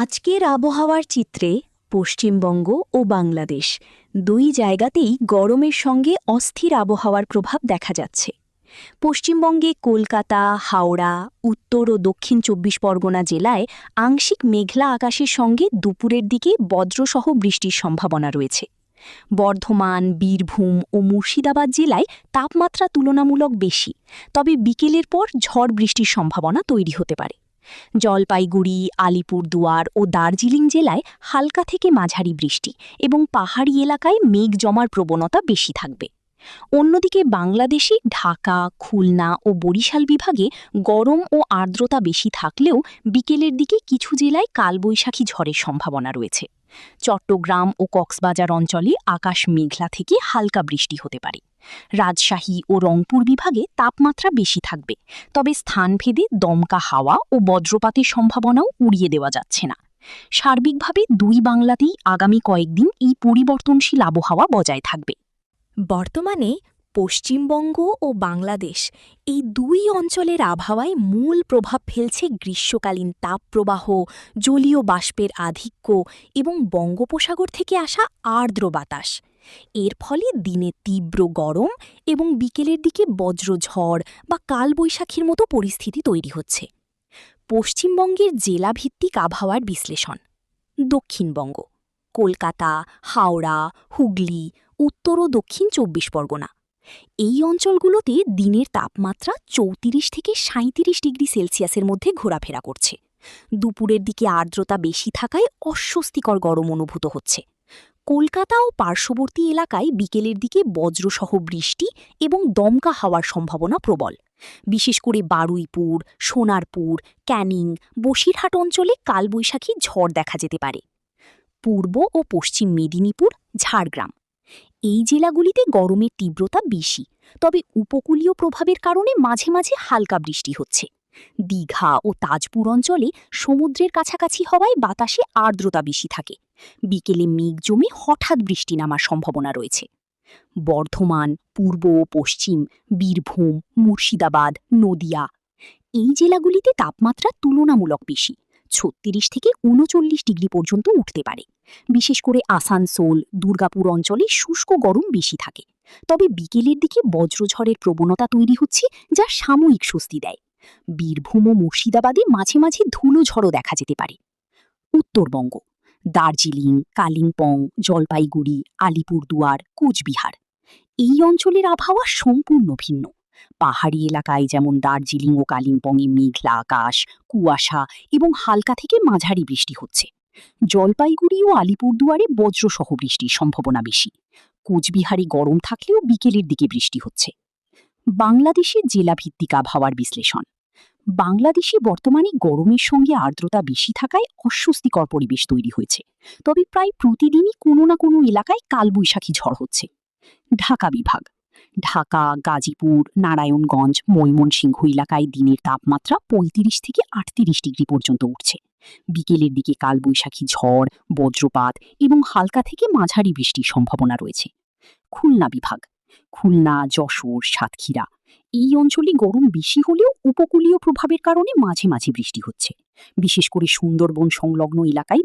আজকের আবহাওয়ার চিত্রে পশ্চিমবঙ্গ ও বাংলাদেশ দুই জায়গাতেই গরমের সঙ্গে অস্থির আবহাওয়ার প্রভাব দেখা যাচ্ছে। পশ্চিমবঙ্গে কলকাতা, হাওড়া, উত্তর ও দক্ষিণ ২৪ পরগনা জেলায় আংশিক মেঘলা আকাশের সঙ্গে দুপুরের দিকে বজ্রসহ বৃষ্টির সম্ভাবনা রয়েছে। বর্ধমান, বীরভূম ও মুর্শিদাবাদ জেলায় তাপমাত্রা তুলনামূলক বেশি, তবে বিকেলের পর ঝড় বৃষ্টির সম্ভাবনা তৈরি হতে পারে। জলপাইগুড়ি, আলিপুরদুয়ার ও দার্জিলিং জেলায় হালকা থেকে মাঝারি বৃষ্টি এবং পাহাড়ি এলাকায় মেঘ জমার প্রবণতা বেশি থাকবে। অন্যদিকে বাংলাদেশে ঢাকা, খুলনা ও বরিশাল বিভাগে গরম ও আর্দ্রতা বেশি থাকলেও বিকেলের দিকে কিছু জেলায় কালবৈশাখী ঝড়ের সম্ভাবনা রয়েছে। চট্টগ্রাম ও কক্সবাজার অঞ্চলে আকাশ মেঘলা থেকে হালকা বৃষ্টি হতে পারে। রাজশাহী ও রংপুর বিভাগে তাপমাত্রা বেশি থাকবে, তবে স্থানভেদে দমকা হাওয়া ও বজ্রপাতের সম্ভাবনাও উড়িয়ে দেওয়া যাচ্ছে না। সার্বিকভাবে দুই বাংলাতেই আগামী কয়েকদিন এই পরিবর্তনশীল আবহাওয়া বজায় থাকবে। বর্তমানে পশ্চিমবঙ্গ ও বাংলাদেশ এই দুই অঞ্চলের আবহাওয়ায় মূল প্রভাব ফেলছে গ্রীষ্মকালীন তাপপ্রবাহ, জলীয় বাষ্পের আধিক্য এবং বঙ্গোপসাগর থেকে আসা আর্দ্র বাতাস। এর ফলে দিনে তীব্র গরম এবং বিকেলের দিকে বজ্রঝড় বা কালবৈশাখীর মতো পরিস্থিতি তৈরি হচ্ছে। পশ্চিমবঙ্গের জেলাভিত্তিক আবহাওয়ার বিশ্লেষণ। দক্ষিণবঙ্গ: কলকাতা, হাওড়া, হুগলি, উত্তর ও দক্ষিণ ২৪ পরগনা। এই অঞ্চলগুলোতে দিনের তাপমাত্রা ৩৪ থেকে ৩৭ ডিগ্রি সেলসিয়াসের মধ্যে ঘোরাফেরা করছে। দুপুরের দিকে আর্দ্রতা বেশি থাকায় অস্বস্তিকর গরম অনুভূত হচ্ছে। কলকাতা ও পার্শ্ববর্তী এলাকায় বিকেলের দিকে বজ্রসহ বৃষ্টি এবং দমকা হওয়ার সম্ভাবনা প্রবল। বিশেষ করে বারুইপুর, সোনারপুর, ক্যানিং, বসিরহাট অঞ্চলে কালবৈশাখী ঝড় দেখা যেতে পারে। পূর্ব ও পশ্চিম মেদিনীপুর, ঝাড়গ্রাম এই জেলাগুলিতে গরমের তীব্রতা বেশি, তবে উপকূলীয় প্রভাবের কারণে মাঝে মাঝে হালকা বৃষ্টি হচ্ছে। দীঘা ও তাজপুর অঞ্চলে সমুদ্রের কাছাকাছি হওয়ায় বাতাসে আর্দ্রতা বেশি থাকে। বিকেলে মেঘ জমে হঠাৎ বৃষ্টি নামার সম্ভাবনা রয়েছে। বর্ধমান, পূর্ব ও পশ্চিম, বীরভূম, মুর্শিদাবাদ, নদিয়া এই জেলাগুলিতে তাপমাত্রা তুলনামূলক বেশি, ৩৬ থেকে ৩৯ ডিগ্রি পর্যন্ত উঠতে পারে। বিশেষ করে আসানসোল, দুর্গাপুর অঞ্চলে শুষ্ক গরম বেশি থাকে, তবে বিকেলের দিকে বজ্রঝড়ের প্রবণতা তৈরি হচ্ছে, যা সাময়িক স্বস্তি দেয়। বীরভূম ও মুর্শিদাবাদে মাঝে মাঝে ধুলোঝড়ও দেখা যেতে পারে। উত্তরবঙ্গ: দার্জিলিং, কালিম্পং, জলপাইগুড়ি, আলিপুরদুয়ার, কোচবিহার এই অঞ্চলের আবহাওয়া সম্পূর্ণ ভিন্ন। পাহাড়ি এলাকায় যেমন দার্জিলিং ও কালিম্পংয়ে মেঘলা আকাশ, কুয়াশা এবং হালকা থেকে মাঝারি বৃষ্টি হচ্ছে। জলপাইগুড়ি ও আলিপুরদুয়ারে বজ্রসহ বৃষ্টির সম্ভাবনা বেশি। কোচবিহারে গরম থাকলেও বিকেলের দিকে বৃষ্টি হচ্ছে। বাংলাদেশের জেলাভিত্তিক আবহাওয়ার বিশ্লেষণ। বাংলাদেশে বর্তমানে গরমের সঙ্গে আর্দ্রতা বেশি থাকায় অস্বস্তিকর পরিবেশ তৈরি হয়েছে, তবে প্রায় প্রতিদিনই কোনো না কোনো এলাকায় কালবৈশাখী ঝড় হচ্ছে। ঢাকা বিভাগ: ঢাকা, গাজীপুর, নারায়ণগঞ্জ, ময়মনসিংহ এলাকায় দিনের তাপমাত্রা ৩৫ থেকে ৩৮ ডিগ্রি পর্যন্ত উঠছে। বিকেলের দিকে কালবৈশাখী ঝড়, বজ্রপাত এবং হালকা থেকে মাঝারি বৃষ্টির সম্ভাবনা রয়েছে। খুলনা বিভাগ: খুলনা, যশোর, সাতক্ষীরা এই অঞ্চলে গরম বেশি হলেও উপকূলীয় প্রভাবের কারণে মাঝে মাঝে বৃষ্টি হচ্ছে। বিশেষ করে সুন্দরবন সংলগ্ন এলাকায়